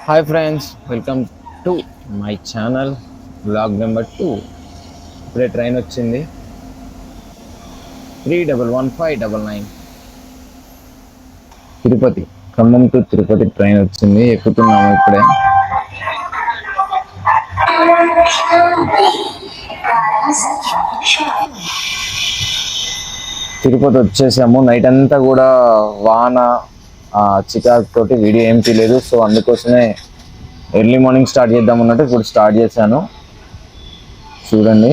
Hi friends, welcome to my channel. Vlog number 2. ఇప్పుడే train వచ్చింది 311-599 Tirupati, Khammam to Tirupati train వచ్చింది. ఎక్కుతున్నాము ఇప్పుడే. తిరుపతి వచ్చేసాము. నైట్ అంతా కూడా వాన చికాకు తోటి వీడియో ఏం తీయలేదు. సో అందుకోసమే ఎర్లీ మార్నింగ్ స్టార్ట్ చేద్దాం అన్నట్టు ఇప్పుడు స్టార్ట్ చేశాను. చూడండి,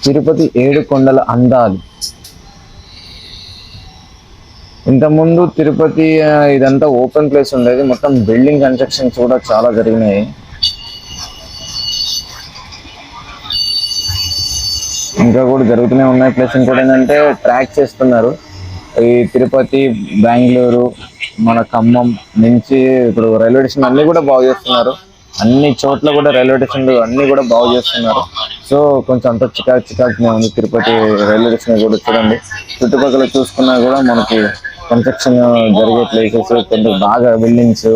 తిరుపతి 7 కొండల అందాలు. ఇంతకుముందు తిరుపతి ఇదంతా ఓపెన్ ప్లేస్ ఉండేది. మొత్తం బిల్డింగ్ కన్స్ట్రక్షన్స్ కూడా చాలా జరిగినాయి. ఇంకా కూడా జరుగుతూనే ఉన్నాయి. ప్లస్ ఇంకోటి ఏంటంటే ట్రాక్ చేస్తున్నారు. ఈ తిరుపతి, బెంగళూరు, మన ఖమ్మం నుంచి ఇప్పుడు రైల్వే స్టేషన్ అన్ని కూడా బాగు చేస్తున్నారు. అన్ని చోట్ల కూడా రైల్వే స్టేషన్లు అన్ని కూడా బాగు చేస్తున్నారు. సో కొంచెం అంత చికాకునే ఉంది తిరుపతి రైల్వే స్టేషన్ కూడా. చూడండి, చుట్టుపక్కల చూసుకున్నా కూడా మనకి కన్స్ట్రక్షన్ జరిగే ప్లేసెస్, కొంచెం బాగా బిల్డింగ్స్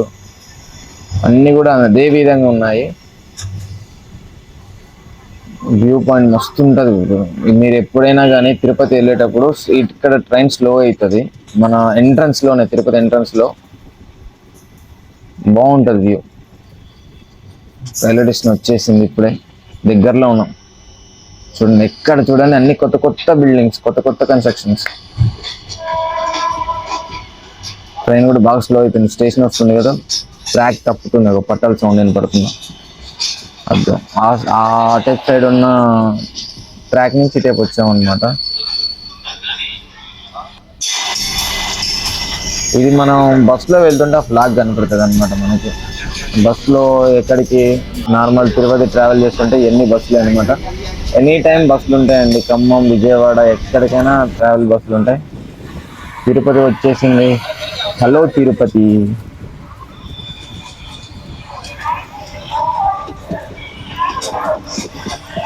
అన్ని కూడా అదే విధంగా ఉన్నాయి. వ్యూ పాయింట్ మస్తు ఉంటుంది. మీరు ఎప్పుడైనా కానీ తిరుపతి వెళ్ళేటప్పుడు ఇక్కడ ట్రైన్ స్లో అవుతుంది. మన ఎంట్రన్స్ లోనే, తిరుపతి ఎంట్రన్స్ లో బాగుంటుంది వ్యూ. రైల్వే స్టేషన్ వచ్చేసింది, ఇప్పుడే దగ్గరలో ఉన్నాం. చూడండి, ఎక్కడ చూడండి అన్ని కొత్త కొత్త బిల్డింగ్స్, కొత్త కొత్త కన్స్ట్రక్షన్స్. ట్రైన్ కూడా బాగా స్లో అవుతుంది. స్టేషన్ వస్తుంది కదా, ట్రాక్ తప్పుతుంది, ఒక పట్టాల సౌండ్ వినపడుతుంది. అర్థం ఆ అటెక్ సైడ్ ఉన్న ట్రాక్ నుంచి ఇటేపు వచ్చామన్నమాట. ఇది మనం బస్సులో వెళ్తుంటే ఆ ఫ్లాగ్ కనపడుతుంది అనమాట మనకి. బస్సులో ఎక్కడికి నార్మల్ తిరుపతి ట్రావెల్ చేస్తుంటే ఎన్ని బస్సులు అనమాట. ఎనీ టైం బస్సులు ఉంటాయండి. ఖమ్మం, విజయవాడ ఎక్కడికైనా ట్రావెల్ బస్సులు ఉంటాయి. తిరుపతి వచ్చేసింది. హలో తిరుపతి.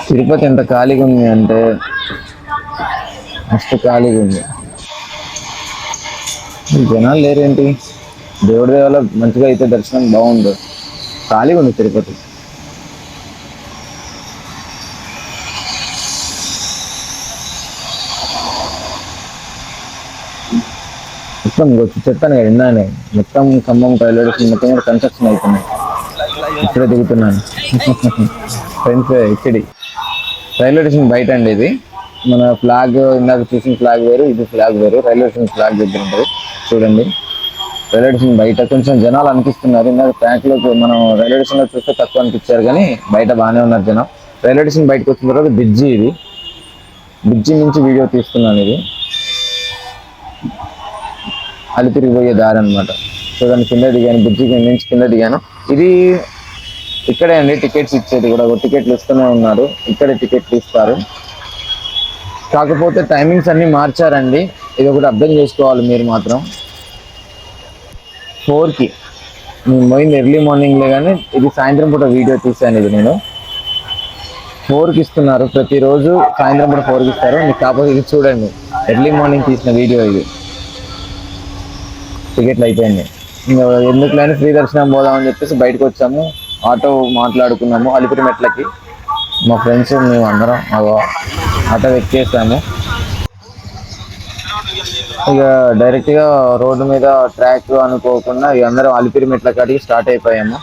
తిరుపతి ఎంత ఖాళీగా ఉంది అంటే మస్తు ఖాళీగా ఉంది. జనాలు లేరేంటి? దేవుడి దేవాల మంచిగా అయితే దర్శనం బాగుంది. ఖాళీగా ఉంది తిరుపతి. మొత్తం చెప్పాను కదా ఇందానే, మొత్తం ఖమ్మం రైల్వే స్టేషన్ మొత్తం కూడా కన్స్ట్రక్షన్ అవుతున్నాయి. ఇప్పుడే దిగుతున్నాను. ఫ్రెండ్స్, ఇక్కడి రైల్వే స్టేషన్ బయట అండి. ఇది మన ఫ్లాగ్, ఇందాక చూసిన ఫ్లాగ్ వేరు, ఇది ఫ్లాగ్ వేరు. రైల్వే స్టేషన్ ఫ్లాగ్ దగ్గర ఉంటుంది. చూడండి, రైల్వే స్టేషన్ బయట కొంచెం జనాలు అనిపిస్తున్నారు. ఇందాక ట్రాక్ లో మనం రైల్వే స్టేషన్ లో చూస్తే తక్కువ అనిపించారు, కానీ బయట బాగానే ఉన్నారు జనం. రైల్వే స్టేషన్ బయటకు వచ్చిన తర్వాత బ్రిడ్జి, ఇది బ్రిడ్జి నుంచి వీడియో తీస్తున్నాను. ఇది అలిపిరికి పోయే దారి అనమాట. చూడండి, కింద దిగాను, బ్రిడ్జి నుంచి కింద దిగాను. ఇది ఇక్కడే అండి టికెట్స్ ఇచ్చేది కూడా. టికెట్లు ఇస్తూనే ఉన్నారు, ఇక్కడే టికెట్లు ఇస్తారు. కాకపోతే టైమింగ్స్ అన్ని మార్చారండి. ఇది ఒకటి అర్థం చేసుకోవాలి మీరు మాత్రం. 4కి నేను పోయింది ఎర్లీ మార్నింగ్లే, కానీ ఇది సాయంత్రం పూట వీడియో తీసాను. ఇది నేను 4కి ఇస్తున్నారు ప్రతిరోజు. సాయంత్రం పూట 4కి ఇస్తారు. మీకు కాకపోతే ఇది చూడండి, ఎర్లీ మార్నింగ్ తీసిన వీడియో ఇది. టికెట్లు అయిపోయింది. ఇంకా ఎందుకు లేని ఫ్రీ దర్శనం పోదామని చెప్పేసి బయటకు వచ్చాము. ఆటో మాట్లాడుకున్నాము అలిపిరి మెట్లకి. మా ఫ్రెండ్స్ మేము అందరం ఆటో ఎక్కేసాము. ఇక డైరెక్ట్గా రోడ్డు మీద ట్రాక్ అనుకోకుండా ఇక అందరం అలిపిరి మెట్ల కాడికి స్టార్ట్ అయిపోయాము.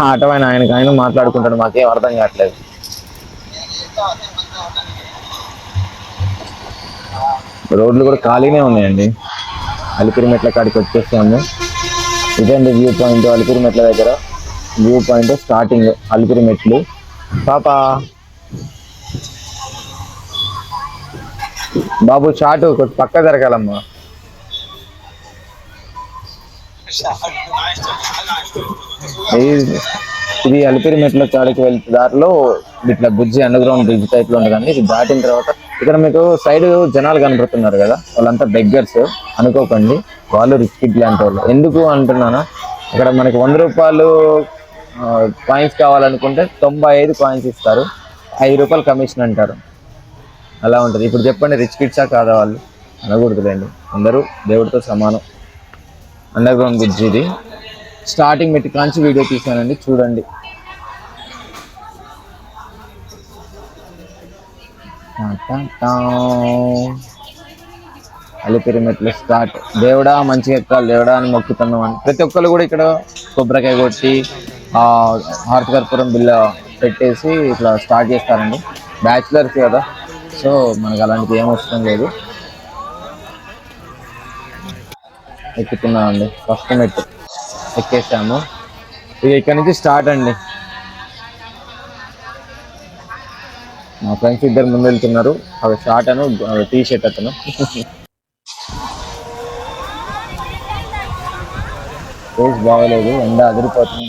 ఆటో ఆయన మాట్లాడుకుంటాడు, మాకేం అర్థం కావట్లేదు. రోడ్లు కూడా ఖాళీనే ఉన్నాయండి. అలిపిరి మెట్ల కాడికి వచ్చేసాము. ఇదండి వ్యూ పాయింట్ అలిపిరి మెట్ల దగ్గర. వ్యూ పాయింట్ స్టార్టింగ్ అలిపిరి మెట్లు. పాపా బాబు చాటు కొంచెం పక్క జరగాలమ్మా. ఇది అలిపిరి మెట్ల కాడికి వెళ్తే దారిలో ఇట్లా bridge, under ground bridge type లో ఉంటుంది. ఇది దాటిన తర్వాత ఇక్కడ మీకు సైడ్ జనాలు కనపడుతున్నారు కదా, వాళ్ళంతా బెగ్గర్స్ అనుకోకండి. వాళ్ళు రిచ్ కిడ్ లాంటి వాళ్ళు. ఎందుకు అంటున్నానా, ఇక్కడ మనకి 100 రూపాయలు కాయిన్స్ కావాలనుకుంటే 95 కాయిన్స్ ఇస్తారు. 5 రూపాయలు కమిషన్ అంటారు. అలా ఉంటుంది. ఇప్పుడు చెప్పండి, రిచ్ కిడ్సా కాదా వాళ్ళు? అనకూడదులేండి, అందరూ దేవుడితో సమానం. అండర్ గ్రౌండ్ బ్రిడ్జ్ ఇది. స్టార్టింగ్ మెట్టి కాంచి వీడియో తీసానండి, చూడండి. అలిపిరి మెట్లు స్టార్ట్. దేవుడా మంచిగా ఎక్కాలి దేవుడా అని మొక్కుతున్నాం అని ప్రతి ఒక్కరు కూడా ఇక్కడ కొబ్బరికాయ కొట్టి హారతి కర్పూరం బిల్ల పెట్టేసి ఇట్లా స్టార్ట్ చేస్తారండి. బ్యాచిలర్స్ కదా, సో మనకు అలాంటిది ఏం అవసరం లేదు. ఎక్కుతున్నామండి, ఫస్ట్ మెట్టు ఎక్కేసాము. ఇది ఇక్కడ నుంచి స్టార్ట్ అండి. మా ఫ్రెండ్స్ ఇద్దరు ముందు వెళ్తున్నారు. అవి షార్ట్ అను టీ షర్ట్ అతను. ఫేస్ బాగోలేదు, ఎండ అదిరిపోతుంది.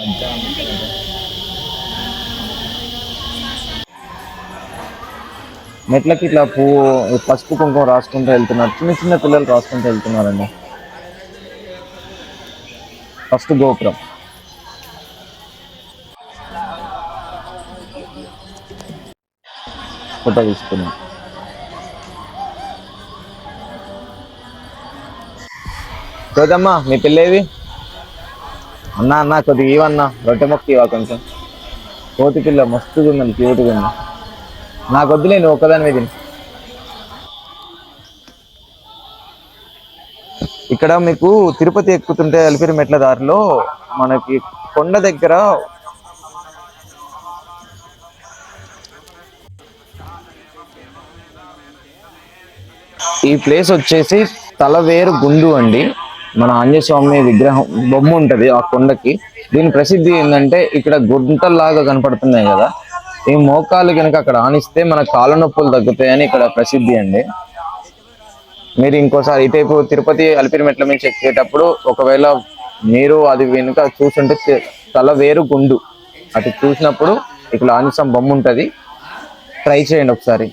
మెట్లకి ఇట్లా పసుపు కుంకుమ రాసుకుంటూ వెళ్తున్నారు. చిన్న చిన్న పిల్లలు రాసుకుంటూ వెళ్తున్నారండి. ఫస్ట్ గోపురం. ఫోటో తీసుకున్నాం. చూదమ్మా మీ పిల్లేవి అన్నా అన్నా కొద్దిగా ఇవన్నా రొట్టె మొక్క ఇవా కొంచెం. కోతి పిల్ల మస్తుగా ఉందండి, క్యూట్గా ఉంది. నాకు వద్దులే, నువ్వు ఒక్కదాని మీద. ఇక్కడ మీకు తిరుపతి ఎక్కుతుంటే అలిపిరి మెట్ల దారిలో మనకి కొండ దగ్గర ఈ ప్లేస్ వచ్చేసి తలవేరు గుండు అండి. మన ఆంజనేయ స్వామి విగ్రహం బొమ్మ ఉంటది ఆ కొండకి. దీని ప్రసిద్ధి ఏంటంటే ఇక్కడ గుంటల్లాగా కనపడుతున్నాయి కదా, ఈ మోకాలు కనుక అక్కడ ఆనిస్తే మన కాళ్ళ నొప్పులు తగ్గుతాయని ఇక్కడ ప్రసిద్ధి అండి. మీరు ఇంకోసారి ఇటైపు తిరుపతి అలిపిరి మెట్ల నుంచి ఎక్కేటప్పుడు ఒకవేళ మీరు అది వెనుక చూస్తుంటే తలవేరు గుండు అటు చూసినప్పుడు ఇక్కడ ఆంజనేయ బొమ్మ ఉంటది. ట్రై చేయండి ఒకసారి,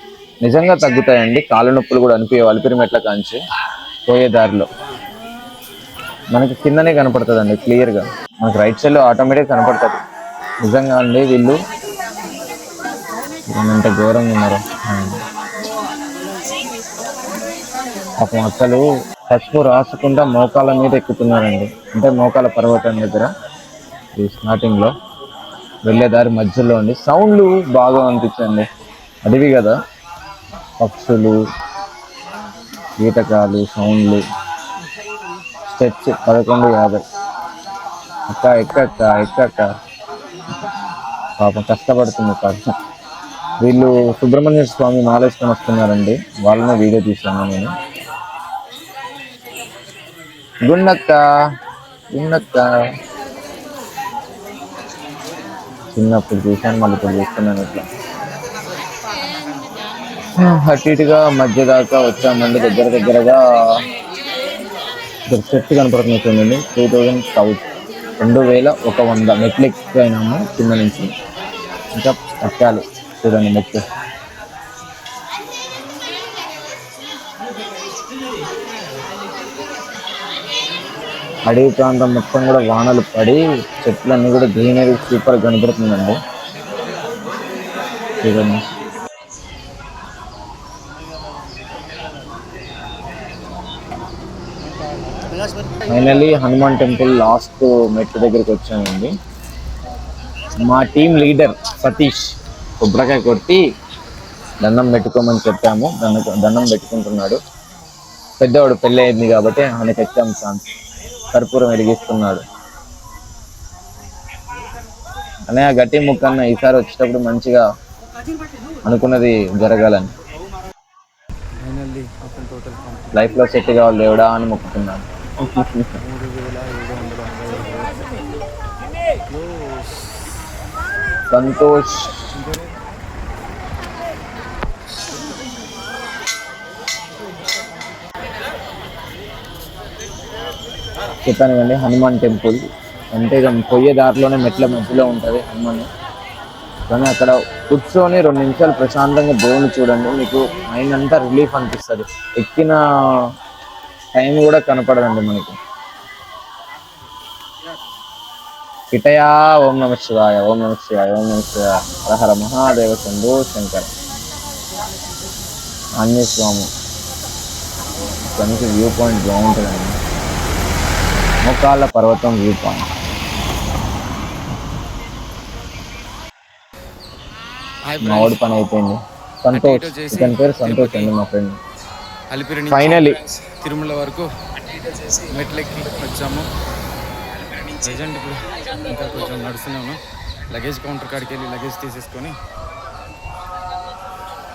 నిజంగా తగ్గుతాయండి. కాళ్ళ నొప్పులు కూడా అనిపించవు. అలిపిరి మెట్ల కాంచి పోయే దారిలో మనకి కిందనే కనపడుతుంది అండి క్లియర్గా. మనకి రైట్ సైడ్లో ఆటోమేటిక్ కనపడుతుంది. నిజంగా అండి, వీళ్ళు ఎంత ఘోరంగా ఉన్నారు. పాపం అసలు పసుపు రాసుకుంటా మోకాల మీద ఎక్కుతున్నారండి. అంటే మోకాల పర్వతం దగ్గర ఈ స్టార్టింగ్ లో వెళ్ళేదారి మధ్యలో అండి. సౌండ్లు బాగా అనిపించండి, అడవి కదా, పక్షులు, కీటకాలు సౌండ్లు. స్టెప్స్ 11:50. ఎక్కక్క ఎక్కక్క పాపం కష్టపడుతుంది పాపం. వీళ్ళు సుబ్రహ్మణ్య స్వామి మాలేసుకొని వస్తున్నారండి, వాళ్ళనే వీడియో తీసాను నేను. గుండక్క గుండక్క చిన్నప్పుడు చూశాను, మళ్ళీ ఇప్పుడు చూస్తున్నాను. ఇట్లా అటు ఇటుగా మధ్య దాకా వచ్చామండి. దగ్గరగా సెట్ కనపడుతుంది చూడండి. 2100 మెట్లు ఎక్కిపోయినాము కింద నుంచి. ఇంకా ఎక్కాలి చూడండి మెట్లు. అడవి ప్రాంతం మొత్తం కూడా వానలు పడి చెట్లన్నీ కూడా గ్రీనరీ సూపర్ కనపడుతుందండి చూడండి. ఫైనల్లీ హనుమాన్ టెంపుల్ లాస్ట్ మెట్టు దగ్గరికి వచ్చామండి. మా టీం లీడర్ సతీష్ కొబ్బరికాయ కొట్టి దండం పెట్టుకోమని చెప్పాము. దండం పెట్టుకుంటున్నాడు. పెద్దవాడు పెళ్ళి అయింది కాబట్టి ఆయనకి ఎగ్జామ్ ఛాన్స్. కర్పూరం వెలిగిస్తున్నాడు. అన్నయ్య గట్టి ముక్కన్న, ఈసారి వచ్చేటప్పుడు మంచిగా అనుకున్నది జరగాలని, లైఫ్ లో సెట్ కావాలి దేవుడా అని మొక్కుతున్నాను. సంతోష్ చెప్పాను కండి, హనుమాన్ టెంపుల్ అంటే ఇక పోయే దారిలోనే మెట్ల మధ్యలో ఉంటుంది హనుమాన్. కానీ అక్కడ కూర్చొని 2 నిమిషాలు ప్రశాంతంగా దేవుని చూడండి, మీకు మైండ్ అంతా రిలీఫ్ అనిపిస్తుంది. ఎక్కిన టైం కూడా కనపడదండి మనకి. కిటయా ఓం నమ శివాయ, ఓం నమ శివాయ, ఓం నమ శివాయ, హరహర మహాదేవ శంభో శంకర. ఆంజనేయ స్వామి ఫ్రెండ్స్ వ్యూ పాయింట్ బాగుంటుందండి. మోకాళ్ళ పర్వతం వ్యూ పాయింట్. మా ఓడి పని అయిపోయింది. సంతోష్, ఇతని పేరు సంతోష్ అండి మా ఫ్రెండ్. అలిపిరి ఫైనలీ తిరుమల వరకు మెట్లెక్కి వచ్చాము. ప్రజెంట్ ఇప్పుడు ఇంకా కొంచెం నడుస్తున్నాను. లగేజ్ కౌంటర్ కాడికి వెళ్ళి లగేజ్ తీసేసుకొని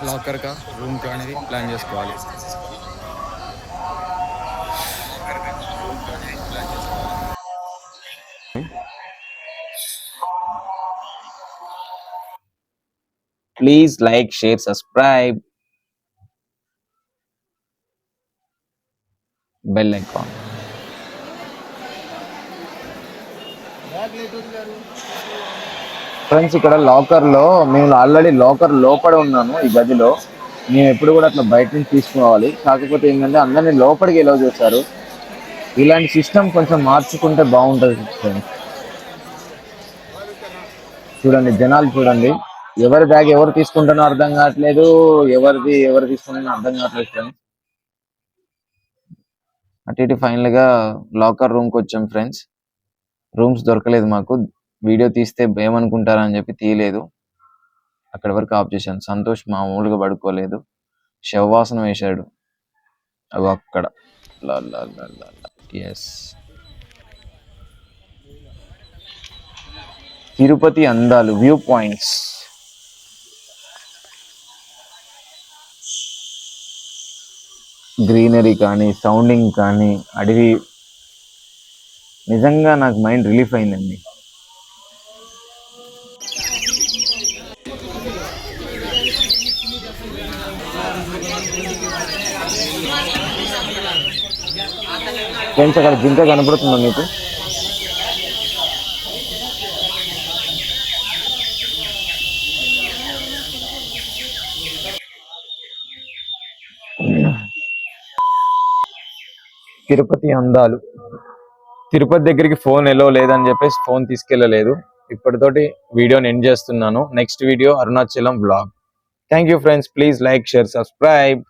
లాకర్గా రూమ్కి అనేది ప్లాన్ చేసుకోవాలి. Please like, share, subscribe, bell icon. Friends ఇక్కడ లాకర్ లో మేము ఆల్రెడీ లాకర్ లోపల ఉన్నాను. ఈ గదిలో మేము ఎప్పుడు కూడా అట్లా బయట నుంచి తీసుకోవాలి. కాకపోతే ఏంటంటే అందరినీ లోపలికి ఎలా చేస్తారు. ఇలాంటి సిస్టమ్ కొంచెం మార్చుకుంటే బాగుంటుంది ఫ్రెండ్స్. చూడండి జనాలు చూడండి, ఎవరి బ్యాగ్ ఎవరు తీసుకుంటానో అర్థం కావట్లేదు, ఎవరు తీసుకుంటానో అర్థం కావట్లేదు ఫ్రెండ్స్. అటు ఇటు ఫైనల్ గా లాకర్ రూమ్ కి వచ్చాం ఫ్రెండ్స్. రూమ్స్ దొరకలేదు మాకు. వీడియో తీస్తే ఏమనుకుంటారా అని చెప్పి తీయలేదు. అక్కడి వరకు ఆఫ్ చేశాను. సంతోష్ మామూలుగా పడుకోలేదు, శవవాసన వేశాడు. అవి అక్కడ ఎస్ తిరుపతి అందాలు వ్యూ పాయింట్స్. గ్రీనరీ కానీ, సౌండింగ్ కానీ, అడవి నిజంగా నాకు మైండ్ రిలీఫ్ అయిందండి. ఫ్రెండ్స్ అక్కడ జింక కనపడుతుందా మీకు? తిరుపతి అందాలు. తిరుపతి దగ్గరికి ఫోన్ ఎలో లేదని చెప్పేసి ఫోన్ తీసుకెళ్ళలేదు. ఇప్పటితోటి వీడియోని ఎండ్ చేస్తున్నాను. Next video Arunachalam vlog. Thank you friends. Please like, share, subscribe.